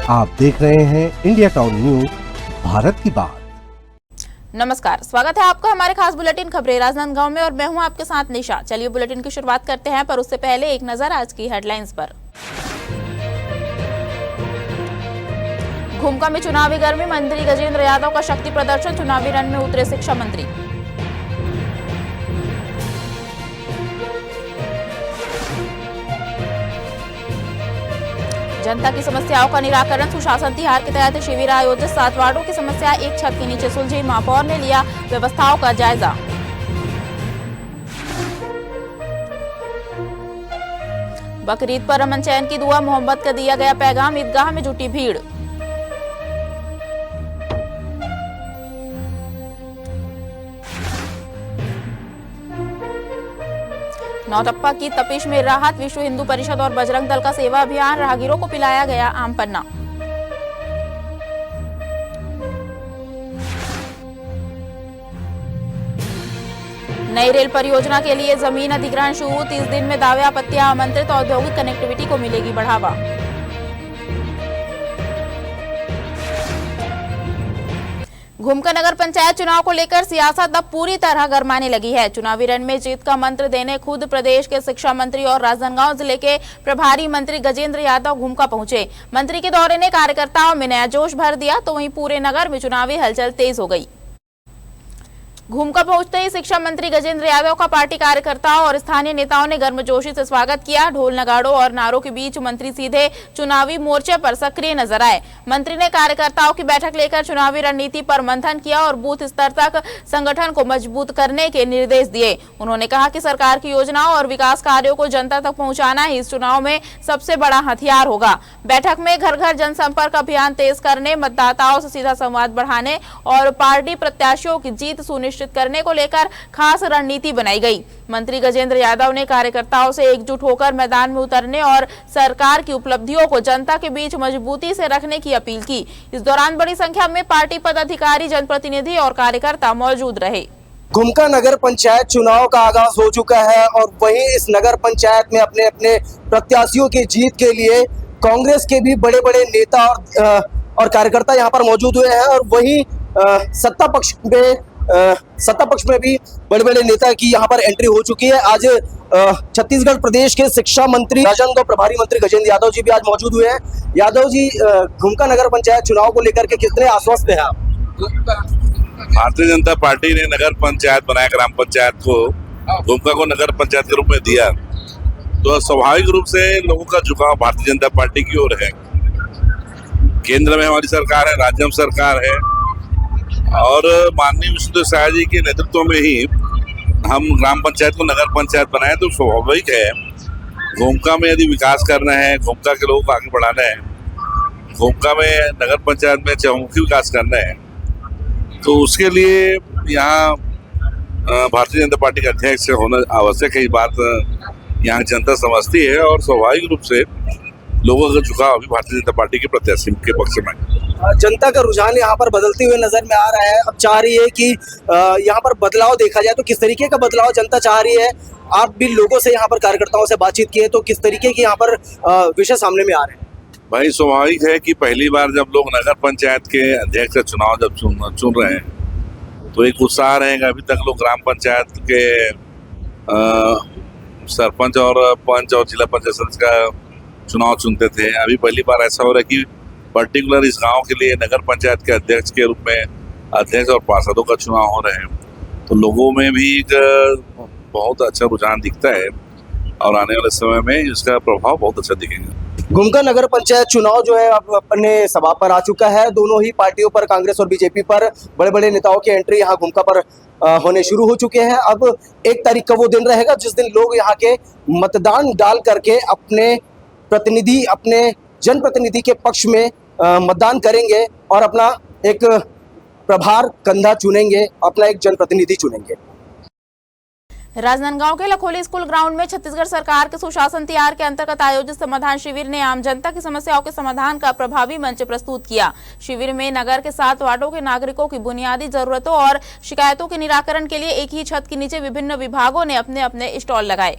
आप देख रहे हैं इंडिया टाउन न्यूज, भारत की बात। नमस्कार, स्वागत है आपका हमारे खास बुलेटिन खबरें राजनांदगांव में और मैं हूं आपके साथ निशा। चलिए बुलेटिन की शुरुआत करते हैं, पर उससे पहले एक नजर आज की हेडलाइंस पर। घुमका में चुनावी गर्मी, मंत्री गजेंद्र यादव का शक्ति प्रदर्शन, चुनावी रण में उतरे शिक्षा मंत्री। जनता की समस्याओं का निराकरण, सुशासन तिहार के तहत शिविर आयोजित, 7 वार्डों की समस्या एक छत के नीचे सुलझी, महापौर ने लिया व्यवस्थाओं का जायजा। बकरीद पर अमन चैन की दुआ, मोहब्बत का दिया गया पैगाम, ईदगाह में जुटी भीड़। नौतप्पा की तपिश में राहत, विश्व हिंदू परिषद और बजरंग दल का सेवा अभियान, राहगीरों को पिलाया गया आम पन्ना। नई रेल परियोजना के लिए जमीन अधिग्रहण शुरू, 30 दिन में दावे आपत्तियां आमंत्रित, औद्योगिक कनेक्टिविटी को मिलेगी बढ़ावा। घुमका नगर पंचायत चुनाव को लेकर सियासत अब पूरी तरह गरमाने लगी है। चुनावी रण में जीत का मंत्र देने खुद प्रदेश के शिक्षा मंत्री और राजनांदगांव जिले के प्रभारी मंत्री गजेंद्र यादव घुमका पहुंचे। मंत्री के दौरे ने कार्यकर्ताओं में नया जोश भर दिया, तो वहीं पूरे नगर में चुनावी हलचल तेज हो गई। घुमका पहुंचते ही शिक्षा मंत्री गजेंद्र यादव का पार्टी कार्यकर्ताओं और स्थानीय नेताओं ने गर्मजोशी से स्वागत किया। ढोल नगाड़ों और नारों के बीच मंत्री सीधे चुनावी मोर्चे पर सक्रिय नजर आए। मंत्री ने कार्यकर्ताओं की बैठक लेकर चुनावी रणनीति पर मंथन किया और बूथ स्तर तक संगठन को मजबूत करने के निर्देश दिए। उन्होंने कहा कि सरकार की योजनाओं और विकास कार्यों को जनता तक पहुँचाना ही इस चुनाव में सबसे बड़ा हथियार होगा। बैठक में घर घर जनसंपर्क अभियान तेज करने, मतदाताओं से सीधा संवाद बढ़ाने और पार्टी प्रत्याशियों की जीत सुनिश्चित करने को लेकर खास रणनीति बनाई गई। मंत्री गजेंद्र यादव ने कार्यकर्ताओं से एकजुट होकर मैदान में उतरने और सरकार की उपलब्धियों को जनता के बीच मजबूती से रखने की अपील की। इस दौरान बड़ी संख्या में पार्टी पदाधिकारी, जनप्रतिनिधि और कार्यकर्ता मौजूद रहे। घुमका नगर पंचायत चुनाव का आगाज हो चुका है और वहीं इस नगर पंचायत में अपने अपने प्रत्याशियों की जीत के लिए कांग्रेस के भी बड़े बड़े नेता और कार्यकर्ता यहाँ पर मौजूद हुए हैं और वहीं सत्ता पक्ष में भी बड़े बड़े नेता की यहाँ पर एंट्री हो चुकी है। आज छत्तीसगढ़ प्रदेश के शिक्षा मंत्री, राजनांदगांव प्रभारी मंत्री गजेंद्र यादव जी भी आज मौजूद हुए हैं। यादव जी, घुमका नगर पंचायत चुनाव को लेकर के कितने आश्वस्त हैं आप? भारतीय जनता पार्टी ने नगर पंचायत बनाया, ग्राम पंचायत को घुमका को नगर पंचायत के रूप में दिया, तो स्वाभाविक रूप से लोगों का झुकाव भारतीय जनता पार्टी की ओर है। केंद्र में हमारी सरकार है, राज्य में सरकार है और माननीय विष्णुदेव साय जी के नेतृत्व में ही हम ग्राम पंचायत को नगर पंचायत बनाए, तो स्वाभाविक है घुमका में यदि विकास करना है, घुमका के लोगों को आगे बढ़ाना है, घुमका में नगर पंचायत में चहुमुखी विकास करना है, तो उसके लिए यहाँ भारतीय जनता पार्टी के अध्यक्ष होना आवश्यक है। ये बात यहाँ जनता समझती है और स्वाभाविक रूप से लोगों का झुकाव अभी भारतीय जनता पार्टी के प्रत्याशी के पक्ष में। जनता का रुझान यहाँ पर बदलते हुए नजर में आ रहा है। अब चाह रही है कि यहाँ पर बदलाव देखा जाए, तो किस तरीके का बदलाव जनता चाह रही है? आप भी लोगों से यहाँ पर कार्यकर्ताओं से बातचीत किए, तो किस तरीके के यहाँ पर विषय सामने में आ रहे हैं? भाई, स्वाभाविक है कि पहली बार जब लोग नगर पंचायत के अध्यक्ष का चुनाव जब चुन रहे हैं तो एक उत्साह रहेगा। अभी तक लोग ग्राम पंचायत के सरपंच और पंच और जिला पंचायत सदस्य का चुनाव चुनते थे। अभी पहली बार ऐसा हो रहा है कि पर्टिकुलर इस गांव के लिए नगर पंचायत के अध्यक्ष के रूप में अध्यक्ष और पार्षदों का चुनाव हो रहे हैं, तो लोगों में भी एक बहुत अच्छा रुझान दिखता है और आने वाले समय में इसका प्रभाव बहुत अच्छा दिखेगा। घुमका नगर पंचायत चुनाव जो है अब अपने सभा पर आ चुका है। दोनों ही पार्टियों पर, कांग्रेस और बीजेपी पर बड़े बड़े नेताओं की एंट्री यहाँ घुमका पर होने शुरू हो चुके हैं। अब 1 तारीख का वो दिन रहेगा जिस दिन लोग यहाँ के मतदान डाल करके अपने प्रतिनिधि, अपने जनप्रतिनिधि के पक्ष में मतदान करेंगे और अपना एक प्रभार कंधा चुनेंगे, अपना एक जनप्रतिनिधि चुनेंगे। राजनांदगांव के लखोली स्कूल ग्राउंड में छत्तीसगढ़ सरकार के सुशासन तिहार के अंतर्गत आयोजित समाधान शिविर ने आम जनता की समस्याओं के समाधान का प्रभावी मंच प्रस्तुत किया। शिविर में नगर के 7 वार्डों के नागरिकों की बुनियादी जरूरतों और शिकायतों के निराकरण के लिए एक ही छत के नीचे विभिन्न विभागों ने अपने अपने स्टॉल लगाए।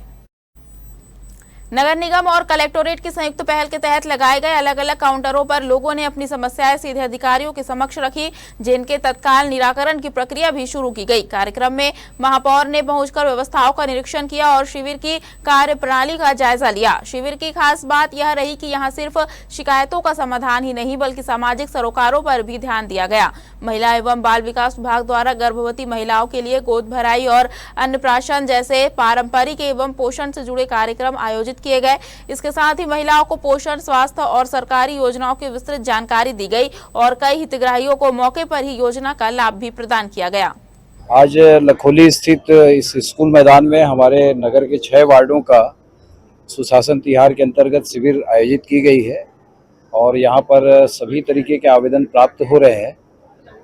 नगर निगम और कलेक्टोरेट की संयुक्त पहल के तहत लगाए गए अलग अलग काउंटरों पर लोगों ने अपनी समस्याएं सीधे अधिकारियों के समक्ष रखी, जिनके तत्काल निराकरण की प्रक्रिया भी शुरू की गई। कार्यक्रम में महापौर ने पहुंचकर व्यवस्थाओं का निरीक्षण किया और शिविर की कार्यप्रणाली का जायजा लिया। शिविर की खास बात यह रही कि यहाँ सिर्फ शिकायतों का समाधान ही नहीं बल्कि सामाजिक सरोकारों पर भी ध्यान दिया गया। महिला एवं बाल विकास विभाग द्वारा गर्भवती महिलाओं के लिए गोद भराई और अन्नप्राशन जैसे पारंपरिक एवं पोषण से जुड़े कार्यक्रम आयोजित किए गए। इसके साथ ही महिलाओं को पोषण, स्वास्थ्य और सरकारी योजनाओं की विस्तृत जानकारी दी गई और कई हितग्राहियों को मौके पर ही योजना का लाभ भी प्रदान किया गया। आज लखोली स्थित इस स्कूल मैदान में हमारे नगर के 6 वार्डों का सुशासन तिहार के अंतर्गत शिविर आयोजित की गई है और यहाँ पर सभी तरीके के आवेदन प्राप्त हो रहे हैं।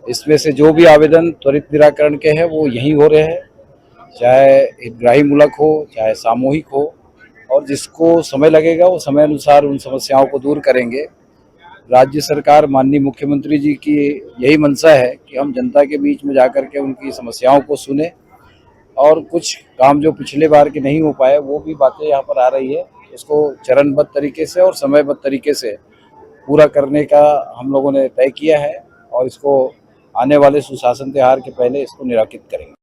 इसमें से जो भी आवेदन त्वरित निराकरण के हैं वो यहीं हो रहे हैं, चाहे हितग्राही मूलक हो चाहे सामूहिक हो, और जिसको समय लगेगा वो समय अनुसार उन समस्याओं को दूर करेंगे। राज्य सरकार माननीय मुख्यमंत्री जी की यही मंशा है कि हम जनता के बीच में जाकर के उनकी समस्याओं को सुने और कुछ काम जो पिछले बार के नहीं हो पाए वो भी बातें यहाँ पर आ रही है, उसको चरणबद्ध तरीके से और समयबद्ध तरीके से पूरा करने का हम लोगों ने तय किया है और इसको आने वाले सुशासन त्योहार के पहले इसको निराकित करेंगे।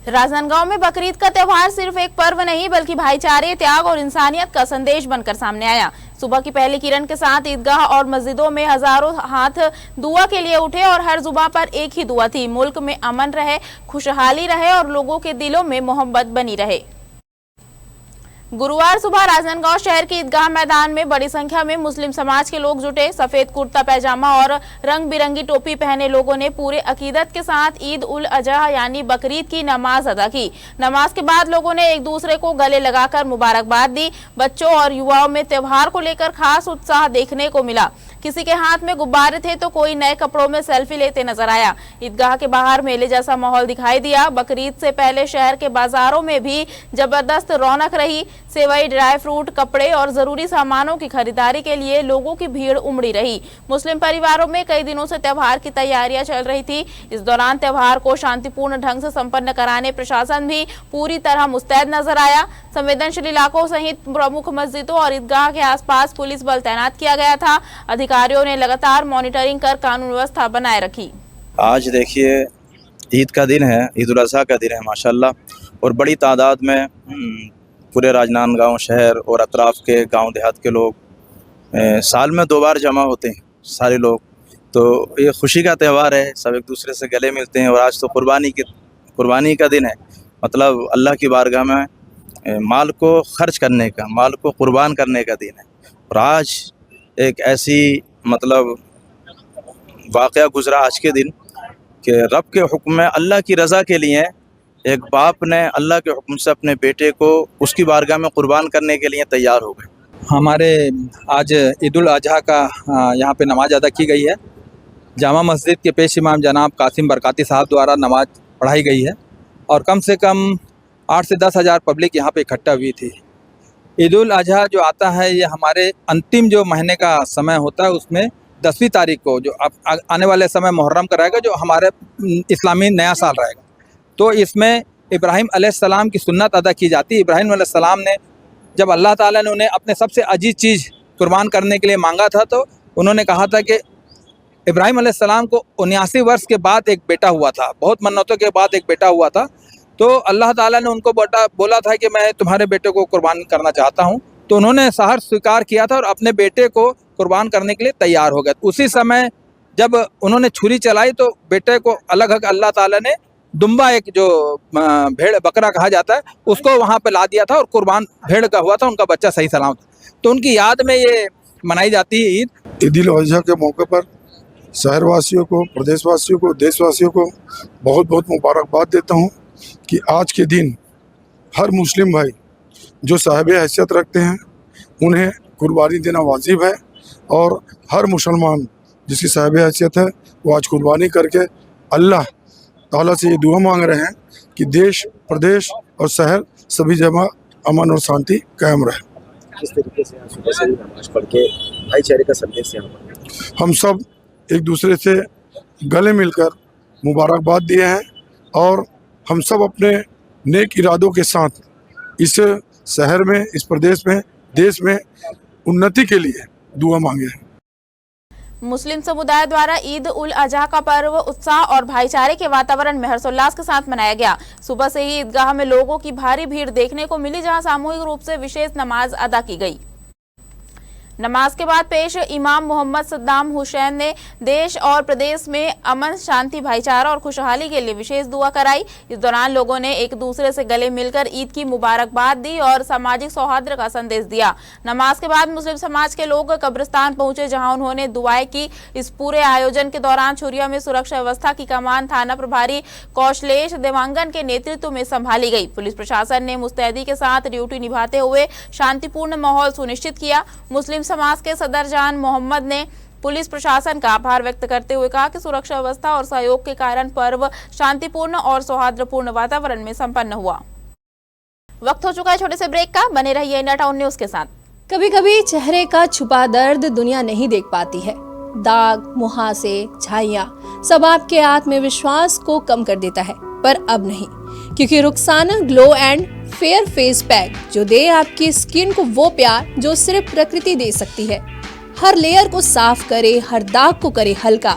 राजनांदगांव में बकरीद का त्योहार सिर्फ एक पर्व नहीं बल्कि भाईचारे, त्याग और इंसानियत का संदेश बनकर सामने आया। सुबह की पहली किरण के साथ ईदगाह और मस्जिदों में हजारों हाथ दुआ के लिए उठे और हर जुबां पर एक ही दुआ थी, मुल्क में अमन रहे, खुशहाली रहे और लोगों के दिलों में मोहब्बत बनी रहे। गुरुवार सुबह राजनांदगांव शहर के ईदगाह मैदान में बड़ी संख्या में मुस्लिम समाज के लोग जुटे। सफेद कुर्ता पैजामा और रंग बिरंगी टोपी पहने लोगों ने पूरे अकीदत के साथ ईद उल अजहा यानी बकरीद की नमाज अदा की। नमाज के बाद लोगों ने एक दूसरे को गले लगाकर मुबारकबाद दी। बच्चों और युवाओं में त्योहार को लेकर खास उत्साह देखने को मिला। किसी के हाथ में गुब्बारे थे तो कोई नए कपड़ों में सेल्फी लेते नजर आया। ईदगाह के बाहर मेले जैसा माहौल दिखाई दिया। बकरीद से पहले शहर के बाजारों में भी जबरदस्त रौनक रही। सेवई, ड्राई फ्रूट, कपड़े और जरूरी सामानों की खरीदारी के लिए लोगों की भीड़ उमड़ी रही। मुस्लिम परिवारों में कई दिनों से त्योहार की तैयारियां चल रही थी। इस दौरान त्योहार को शांतिपूर्ण ढंग से संपन्न कराने प्रशासन भी पूरी तरह मुस्तैद नजर आया। संवेदनशील इलाकों सहित प्रमुख मस्जिदों और ईदगाह के आसपास पुलिस बल तैनात किया गया था। अधिकारियों ने लगातार मॉनिटरिंग कर कानून व्यवस्था बनाए रखी। आज देखिए ईद का दिन है, ईद उल अज़हा का दिन है माशाल्लाह, और बड़ी तादाद में पूरे राजनांदगांव शहर और अतराफ़ के गांव देहात के लोग साल में 2 बार जमा होते हैं सारे लोग। तो ये खुशी का त्यौहार है, सब एक दूसरे से गले मिलते हैं। और आज तो कुर्बानी का दिन है, मतलब अल्लाह की बारगाह में माल को खर्च करने का, माल को कुर्बान करने का दिन है। और आज एक ऐसी मतलब वाक़या गुज़रा आज के दिन कि रब के हुक्म में अल्लाह की रज़ा के लिए एक बाप ने अल्लाह के हुक्म से अपने बेटे को उसकी बारगाह में कुर्बान करने के लिए तैयार हो गए। हमारे आज ईद उल अजहा का यहाँ पे नमाज अदा की गई है। जामा मस्जिद के पेश इमाम जनाब कासिम बरकाती साहब द्वारा नमाज पढ़ाई गई है और कम से कम 8 से 10 हज़ार पब्लिक यहाँ पे इकट्ठा हुई थी। ईद उल अजहा जो आता है ये हमारे अंतिम जो महीने का समय होता है, उसमें 10वीं तारीख को जो आने वाले समय मुहर्रम का रहेगा, जो हमारे इस्लामी नया साल रहेगा। तो इसमें इब्राहिम अलैहिस्सलाम की सुन्नत अदा की जाती है। इब्राहिम अलैहिस्सलाम ने जब अल्लाह ताला ने उन्हें अपने सबसे अजीज चीज़ कुर्बान करने के लिए मांगा था, तो उन्होंने कहा था कि इब्राहिम अलैहिस्सलाम को 79 वर्ष के बाद एक बेटा हुआ था, बहुत मन्नतों के बाद एक बेटा हुआ था। तो अल्लाह ताला ने उनको बोला था कि मैं तुम्हारे बेटे को कुर्बान करना चाहता हूँ। तो उन्होंने सहर स्वीकार किया था और अपने बेटे को कुर्बान करने के लिए तैयार हो गए। उसी समय जब उन्होंने छुरी चलाई तो बेटे को अलग अल्लाह ताला ने दुम्बा, एक जो भेड़ बकरा कहा जाता है, उसको वहाँ पे ला दिया था और कुर्बान भेड़ का हुआ था, उनका बच्चा सही सलामत। तो उनकी याद में ये मनाई जाती है ईद। ईद उल अज़हा के मौके पर शहरवासियों को, प्रदेशवासियों को, देशवासियों को बहुत बहुत मुबारकबाद देता हूँ कि आज के दिन हर मुस्लिम भाई जो साहिब हैसियत रखते हैं उन्हें कुर्बानी देना वाजिब है, और हर मुसलमान जिसकी साहिब हैसियत है वो आज कुर्बानी करके अल्लाह ताला से ये दुआ मांग रहे हैं कि देश, प्रदेश और शहर सभी जगह अमन और शांति कायम रहे। किस तरीके से सुबह से नमाज पढ़ के भाईचारे का संदेश यहाँ पर हम सब एक दूसरे से गले मिलकर मुबारकबाद दिए हैं और हम सब अपने नेक इरादों के साथ इस शहर में, इस प्रदेश में, देश में उन्नति के लिए दुआ मांगे हैं। मुस्लिम समुदाय द्वारा ईद उल अजहा का पर्व उत्साह और भाईचारे के वातावरण में हर्षोल्लास के साथ मनाया गया। सुबह से ही ईदगाह में लोगों की भारी भीड़ देखने को मिली, जहां सामूहिक रूप से विशेष नमाज अदा की गई। नमाज के बाद पेश इमाम मोहम्मद सद्दाम हुसैन ने देश और प्रदेश में अमन, शांति, भाईचारा और खुशहाली के लिए विशेष दुआ कराई। इस दौरान लोगों ने एक दूसरे से गले मिलकर ईद की मुबारकबाद दी और सामाजिक सौहार्द का संदेश दिया। नमाज के बाद मुस्लिम समाज के लोग कब्रिस्तान पहुंचे, जहां उन्होंने दुआएं की। इस पूरे आयोजन के दौरान छुरिया में सुरक्षा व्यवस्था की कमान थाना प्रभारी कौशलेश देवांगन के नेतृत्व में संभाली गई। पुलिस प्रशासन ने मुस्तैदी के साथ ड्यूटी निभाते हुए शांतिपूर्ण माहौल सुनिश्चित किया। मुस्लिम समाज के सदर जान मोहम्मद ने पुलिस प्रशासन का आभार व्यक्त करते हुए कहा कि सुरक्षा व्यवस्था और सहयोग के कारण पर्व शांतिपूर्ण और सौहार्दपूर्ण वातावरण में संपन्न हुआ। वक्त हो चुका है छोटे से ब्रेक का, बने रहिए इंडिया टाउन न्यूज के साथ। कभी कभी चेहरे का छुपा दर्द दुनिया नहीं देख पाती है। दाग, मुहासे, झाइयां सब आपके आत्मविश्वास को कम कर देता है, पर अब नहीं, क्योंकि Rukhsana glow and fair face pack जो दे आपकी स्किन को वो प्यार जो सिर्फ प्रकृति दे सकती है। हर लेयर को साफ करे, हर दाग को करे हल्का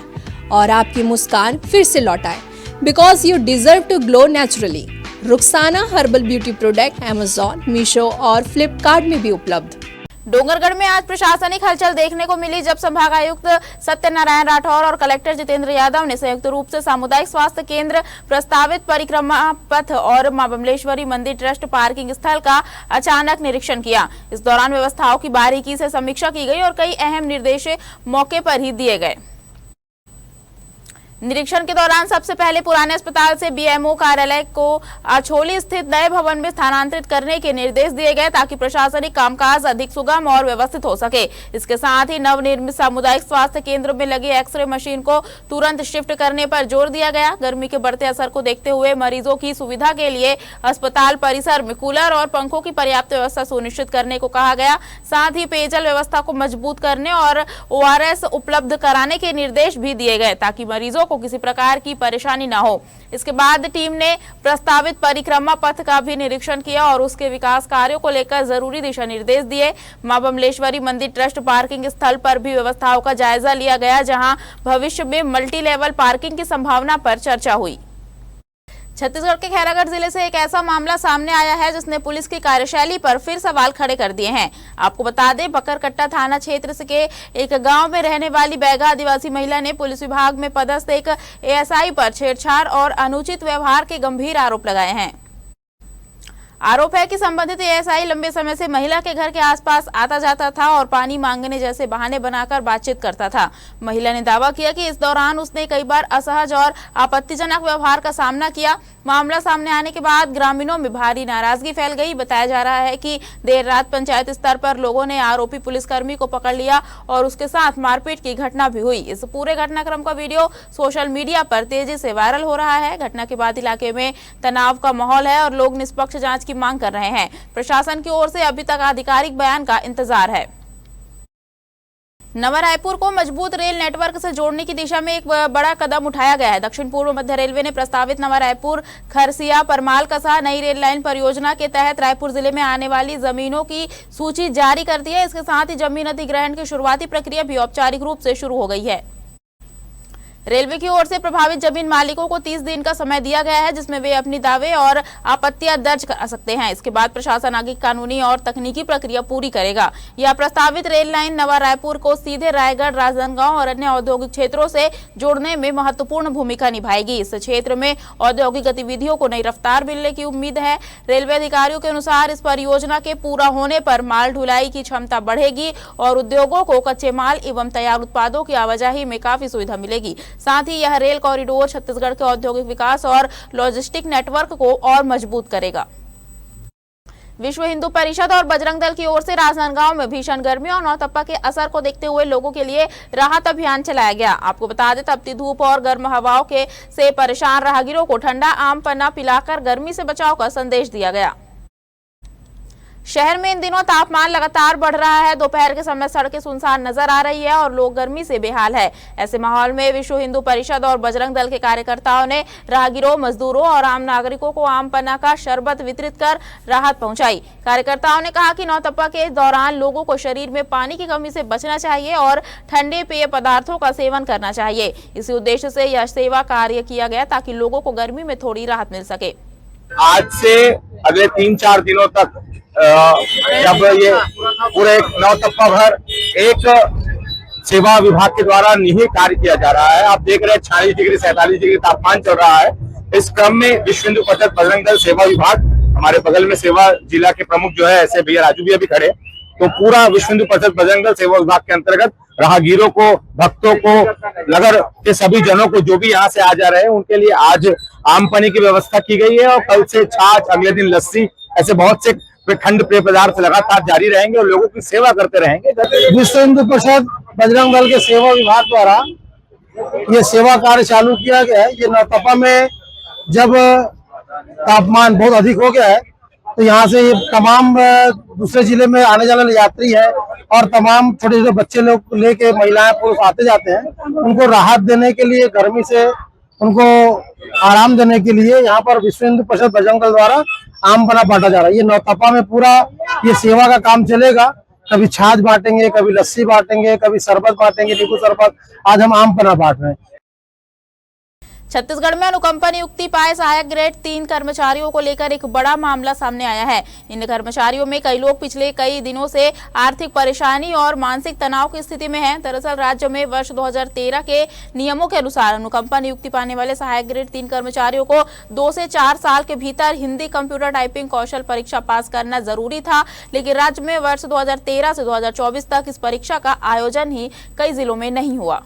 और आपकी मुस्कान फिर से लौटाए, because you deserve to glow naturally. Rukhsana herbal beauty product Amazon, Meesho और फ्लिपकार्ट में भी उपलब्ध। डोंगरगढ़ में आज प्रशासनिक हलचल देखने को मिली, जब संभागायुक्त सत्यनारायण राठौर और कलेक्टर जितेंद्र यादव ने संयुक्त रूप से सामुदायिक स्वास्थ्य केंद्र, प्रस्तावित परिक्रमा पथ और मां बमलेश्वरी मंदिर ट्रस्ट पार्किंग स्थल का अचानक निरीक्षण किया। इस दौरान व्यवस्थाओं की बारीकी से समीक्षा की गई और कई अहम निर्देश मौके पर ही दिए गए। निरीक्षण के दौरान सबसे पहले पुराने अस्पताल से बीएमओ कार्यालय को अछोली स्थित नए भवन में स्थानांतरित करने के निर्देश दिए गए, ताकि प्रशासनिक कामकाज अधिक सुगम और व्यवस्थित हो सके। इसके साथ ही नवनिर्मित सामुदायिक स्वास्थ्य केंद्र में लगी एक्सरे मशीन को तुरंत शिफ्ट करने पर जोर दिया गया। गर्मी के बढ़ते असर को देखते हुए मरीजों की सुविधा के लिए अस्पताल परिसर में कूलर और पंखों की पर्याप्त व्यवस्था सुनिश्चित करने को कहा गया। साथ ही पेयजल व्यवस्था को मजबूत करने और ORS उपलब्ध कराने के निर्देश भी दिए गए, ताकि मरीजों को किसी प्रकार की परेशानी ना हो। इसके बाद टीम ने प्रस्तावित परिक्रमा पथ का भी निरीक्षण किया और उसके विकास कार्यों को लेकर जरूरी दिशा निर्देश दिए। मां बमलेश्वरी मंदिर ट्रस्ट पार्किंग स्थल पर भी व्यवस्थाओं का जायजा लिया गया, जहां भविष्य में मल्टी लेवल पार्किंग की संभावना पर चर्चा हुई। छत्तीसगढ़ के खैरागढ़ जिले से एक ऐसा मामला सामने आया है जिसने पुलिस की कार्यशैली पर फिर सवाल खड़े कर दिए हैं। आपको बता दें, बकरकट्टा थाना क्षेत्र के एक गांव में रहने वाली बैगा आदिवासी महिला ने पुलिस विभाग में पदस्थ एक ASI पर छेड़छाड़ और अनुचित व्यवहार के गंभीर आरोप लगाए हैं। आरोप है कि संबंधित ASI लंबे समय से महिला के घर के आसपास आता जाता था और पानी मांगने जैसे बहाने बनाकर बातचीत करता था। महिला ने दावा किया कि इस दौरान उसने कई बार असहज और आपत्तिजनक व्यवहार का सामना किया। मामला सामने आने के बाद ग्रामीणों में भारी नाराजगी फैल गई। बताया जा रहा है कि देर रात पंचायत स्तर पर लोगों ने आरोपी पुलिसकर्मी को पकड़ लिया और उसके साथ मारपीट की घटना भी हुई। इस पूरे घटनाक्रम का वीडियो सोशल मीडिया पर तेजी से वायरल हो रहा है। घटना के बाद इलाके में तनाव का माहौल है और लोग निष्पक्ष जांच की मांग कर रहे हैं। प्रशासन की ओर से अभी तक आधिकारिक बयान का इंतजार है। नवा रायपुर को मजबूत रेल नेटवर्क से जोड़ने की दिशा में एक बड़ा कदम उठाया गया है। दक्षिण पूर्व मध्य रेलवे ने प्रस्तावित नवा रायपुर खरसिया परमाल कसा नई रेल लाइन परियोजना के तहत रायपुर जिले में आने वाली जमीनों की सूची जारी कर दी है। इसके साथ ही जमीन अधिग्रहण की शुरुआती प्रक्रिया भी औपचारिक रूप से शुरू हो गई है। रेलवे की ओर से प्रभावित जमीन मालिकों को 30 दिन का समय दिया गया है, जिसमें वे अपनी दावे और आपत्तियां दर्ज करा सकते हैं। इसके बाद प्रशासन आगे कानूनी और तकनीकी प्रक्रिया पूरी करेगा। यह प्रस्तावित रेल लाइन नवा रायपुर को सीधे रायगढ़, राजनांदगांव और अन्य औद्योगिक क्षेत्रों से जोड़ने में महत्वपूर्ण भूमिका निभाएगी। इस क्षेत्र में औद्योगिक गतिविधियों को नई रफ्तार मिलने की उम्मीद है। रेलवे अधिकारियों के अनुसार इस परियोजना के पूरा होने पर माल ढुलाई की क्षमता बढ़ेगी और उद्योगों को कच्चे माल एवं तैयार उत्पादों की आवाजाही में काफी सुविधा मिलेगी। साथ ही यह रेल कॉरिडोर छत्तीसगढ़ के औद्योगिक विकास और लॉजिस्टिक नेटवर्क को और मजबूत करेगा। विश्व हिंदू परिषद और बजरंग दल की ओर से राजनांदगांव में भीषण गर्मी और नौतप्पा के असर को देखते हुए लोगों के लिए राहत अभियान चलाया गया। आपको बता दें, तपती धूप और गर्म हवाओं से परेशान राहगीरों को ठंडा आम पन्ना पिलाकर गर्मी से बचाव का संदेश दिया गया। शहर में इन दिनों तापमान लगातार बढ़ रहा है। दोपहर के समय सड़कें सुनसान नजर आ रही है और लोग गर्मी से बेहाल है। ऐसे माहौल में विश्व हिंदू परिषद और बजरंग दल के कार्यकर्ताओं ने राहगीरों, मजदूरों और आम नागरिकों को आम पन्ना का शरबत वितरित कर राहत पहुंचाई। कार्यकर्ताओं ने कहा कि नौतपा के दौरान लोगों को शरीर में पानी की कमी से बचना चाहिए और ठंडे पेय पदार्थों का सेवन करना चाहिए। इसी उद्देश्य से यह सेवा कार्य किया गया ताकि लोगों को गर्मी में थोड़ी राहत मिल सके। आज से अगले 3-4 दिनों तक जब ये पूरे नौतप्पा भर एक सेवा विभाग के द्वारा निहित कार्य किया जा रहा है। आप देख रहे हैं 46 डिग्री 47 डिग्री तापमान चल रहा है। इस क्रम में विश्व हिंदू परिषद बजरंग दल सेवा विभाग, हमारे बगल में सेवा जिला के प्रमुख जो है ऐसे भैया राजू भैया भी खड़े, तो पूरा विश्व हिंदू परिषद बजरंग दल सेवा विभाग के अंतर्गत राहगीरों को, भक्तों को, नगर के सभी जनों को जो भी यहाँ से आ जा रहे हैं उनके लिए आज आम पानी की व्यवस्था की गई है और कल से छाछ, अगले दिन लस्सी, ऐसे बहुत से ठंड पेय पदार्थ लगातार जारी रहेंगे और लोगों की सेवा करते रहेंगे। विश्व हिंदू परिषद बजरंग दल के सेवा विभाग द्वारा ये सेवा कार्य चालू किया गया है। ये नौतपा में जब तापमान बहुत अधिक हो गया है तो यहाँ से ये तमाम दूसरे जिले में आने जाने वाले यात्री है और तमाम छोटे छोटे बच्चे लोग लेके महिलाएं पुरुष आते जाते हैं, उनको राहत देने के लिए, गर्मी से उनको आराम देने के लिए यहाँ पर विश्व हिंदू परिषद बजरंग दल द्वारा आम पन्ना बांटा जा रहा है। ये नौतपा में पूरा ये सेवा का काम चलेगा। कभी छाछ बांटेंगे, कभी लस्सी बांटेंगे, कभी शरबत बांटेंगे, नींबू शरबत। आज हम आम पन्ना बांट रहे हैं। छत्तीसगढ़ में अनुकंपा नियुक्ति पाए सहायक ग्रेड 3 कर्मचारियों को लेकर एक बड़ा मामला सामने आया है। इन कर्मचारियों में कई लोग पिछले कई दिनों से आर्थिक परेशानी और मानसिक तनाव की स्थिति में हैं। दरअसल राज्य में वर्ष 2013 के नियमों के अनुसार अनुकंपा नियुक्ति पाने वाले सहायक ग्रेड 3 कर्मचारियों को 2 से 4 साल के भीतर हिंदी, कंप्यूटर टाइपिंग कौशल परीक्षा पास करना जरूरी था, लेकिन राज्य में वर्ष 2013 से 2024 तक इस परीक्षा का आयोजन ही कई जिलों में नहीं हुआ।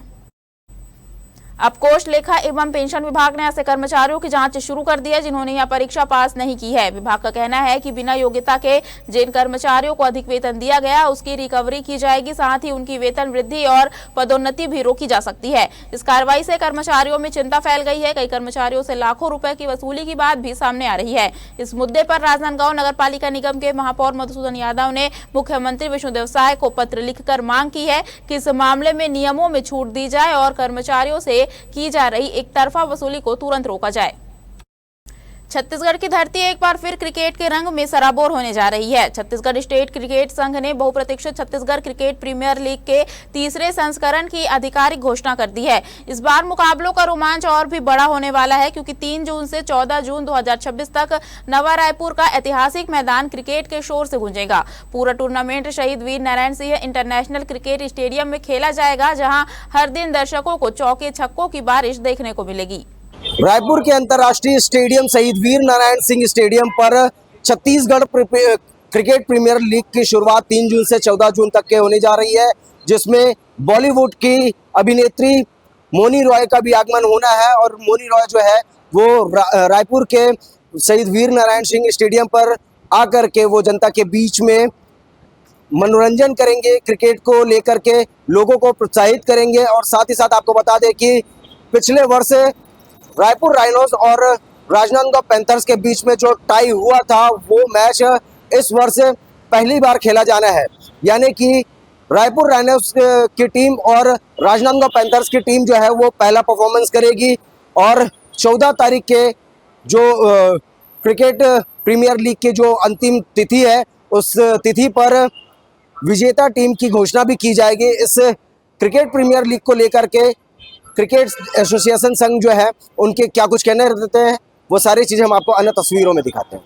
अब कोष, लेखा एवं पेंशन विभाग ने ऐसे कर्मचारियों की जांच शुरू कर दी है जिन्होंने यह परीक्षा पास नहीं की है। विभाग का कहना है कि बिना योग्यता के जिन कर्मचारियों को अधिक वेतन दिया गया उसकी रिकवरी की जाएगी, साथ ही उनकी वेतन वृद्धि और पदोन्नति भी रोकी जा सकती है। इस कार्रवाई से कर्मचारियों में चिंता फैल गई है। कई कर्मचारियों से लाखों रुपए की वसूली की बात भी सामने आ रही है। इस मुद्दे पर राजनांदगांव नगर पालिका निगम के महापौर मधुसूदन यादव ने मुख्यमंत्री विष्णुदेव साय को पत्र लिखकर मांग की है कि इस मामले में नियमों में छूट दी जाए और कर्मचारियों से की जा रही एक तरफा वसूली को तुरंत रोका जाए। छत्तीसगढ़ की धरती एक बार फिर क्रिकेट के रंग में सराबोर होने जा रही है। छत्तीसगढ़ स्टेट क्रिकेट संघ ने बहुप्रतीक्षित छत्तीसगढ़ क्रिकेट प्रीमियर लीग के तीसरे संस्करण की आधिकारिक घोषणा कर दी है। इस बार मुकाबलों का रोमांच और भी बड़ा होने वाला है क्योंकि 3 जून से 14 जून 2026 तक नवा रायपुर का ऐतिहासिक मैदान क्रिकेट के शोर से गूंजेगा। पूरा tournament Shaheed Veer Narayan Singh international cricket stadium में खेला जाएगा, जहाँ हर दिन दर्शकों को चौके छक्कों की बारिश देखने को मिलेगी। रायपुर के अंतर्राष्ट्रीय स्टेडियम शहीद वीर नारायण सिंह स्टेडियम पर छत्तीसगढ़ क्रिकेट प्रीमियर लीग की शुरुआत 3 जून से 14 जून तक के होने जा रही है, जिसमें बॉलीवुड की अभिनेत्री मोनी रॉय का भी आगमन होना है। और मोनी रॉय जो है वो रायपुर के शहीद वीर नारायण सिंह स्टेडियम पर आकर के वो जनता के बीच में मनोरंजन करेंगे, क्रिकेट को लेकर के लोगों को प्रोत्साहित करेंगे। और साथ ही साथ आपको बता दें कि पिछले वर्ष रायपुर राइनोज और राजनांदगांव पैंथर्स के बीच में जो टाई हुआ था वो मैच इस वर्ष पहली बार खेला जाना है। यानी कि रायपुर राइनोज की टीम और राजनांदगांव पैंथर्स की टीम जो है वो पहला परफॉर्मेंस करेगी और 14 तारीख के जो क्रिकेट प्रीमियर लीग की जो अंतिम तिथि है उस तिथि पर विजेता टीम की घोषणा भी की जाएगी। इस क्रिकेट प्रीमियर लीग को लेकर के क्रिकेट एसोसिएशन संघ जो है उनके क्या कुछ कहने रहते हैं वो सारी चीजें हम आपको अन्य तस्वीरों में दिखाते हैं।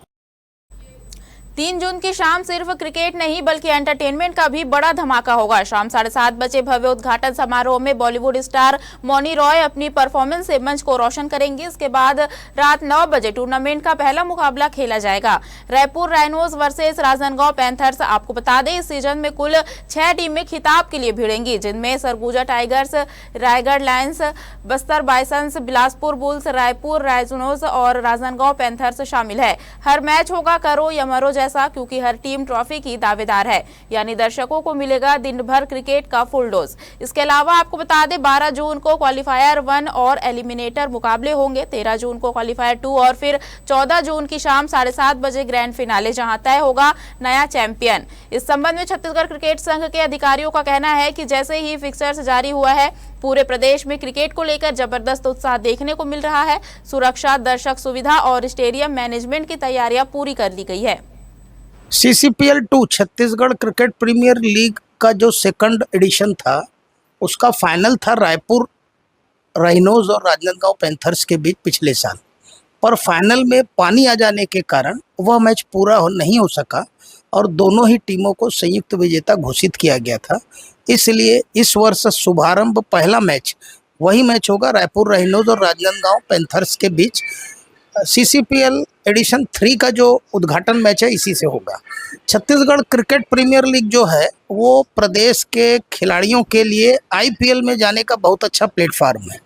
3 जून की शाम सिर्फ क्रिकेट नहीं बल्कि एंटरटेनमेंट का भी बड़ा धमाका होगा। शाम 7:30 बजे भव्य उद्घाटन समारोह में बॉलीवुड स्टार मोनी रॉय अपनी परफॉर्मेंस से मंच को रोशन करेंगी। इसके बाद रात 9 बजे टूर्नामेंट का पहला मुकाबला खेला जाएगा, Raipur rhinos versus Rajnandgaon panthers. आपको बता दें इस सीजन में कुल 6 टीमें खिताब के लिए भिड़ेंगी, जिनमें Surguja Tigers, Raigarh Lions, Bastar Bisons, Bilaspur Bulls, Raipur Rhinos और राजनांदगांव पैंथर्स शामिल है। हर मैच होगा करो या मरो जैसा, क्योंकि हर टीम ट्रॉफी की दावेदार है, यानी दर्शकों को मिलेगा दिन भर क्रिकेट का फुल डोज। इसके अलावा आपको बता दें 12 जून को क्वालिफायर 1 और एलिमिनेटर मुकाबले होंगे, 13 जून को क्वालिफायर 2 और फिर 14 जून की शाम 7:30 बजे ग्रैंड फिनाले, जहां तय होगा नया चैंपियन। इस संबंध में छत्तीसगढ़ क्रिकेट संघ के अधिकारियों का कहना है कि जैसे ही फिक्सर्स जारी हुआ है, पूरे प्रदेश में क्रिकेट को लेकर जबरदस्त उत्साह देखने को मिल रहा है। सुरक्षा, दर्शक सुविधा और स्टेडियम मैनेजमेंट की तैयारियां पूरी कर ली गई है। CCPL 2 Chhattisgarh cricket premier league का जो सेकंड एडिशन था, उसका फाइनल था रायपुर राइनोज और राजनांदगांव पैंथर्स के बीच पिछले साल, पर फाइनल में पानी आ जाने के कारण वह मैच पूरा नहीं हो सका और दोनों ही टीमों को संयुक्त विजेता घोषित किया गया था। इसलिए इस वर्ष शुभारंभ पहला मैच वही मैच होगा रायपुर राइनोज और राजनांदगांव पैंथर्स के बीच। CCPL एडिशन 3 का जो उद्घाटन मैच है इसी से होगा। छत्तीसगढ़ क्रिकेट प्रीमियर लीग जो है वो प्रदेश के खिलाड़ियों के लिए IPL में जाने का बहुत अच्छा प्लेटफार्म है।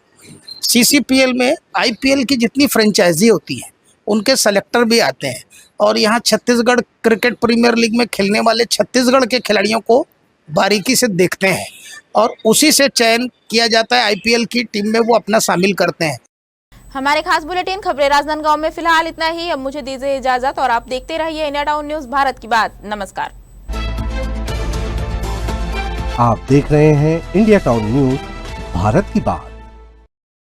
CCPL में IPL की जितनी फ्रेंचाइजी होती है उनके सेलेक्टर भी आते हैं और यहाँ छत्तीसगढ़ क्रिकेट प्रीमियर लीग में खेलने वाले छत्तीसगढ़ के खिलाड़ियों को बारीकी से देखते हैं और उसी से चयन किया जाता है। IPL की टीम में वो अपना शामिल करते हैं। हमारे खास बुलेटिन खबरें राजनांदगांव में फिलहाल इतना ही। अब मुझे दीजिए इजाजत और आप देखते रहिए इंडिया टाउन न्यूज, भारत की बात। नमस्कार। आप देख रहे हैं इंडिया टाउन न्यूज, भारत की बात।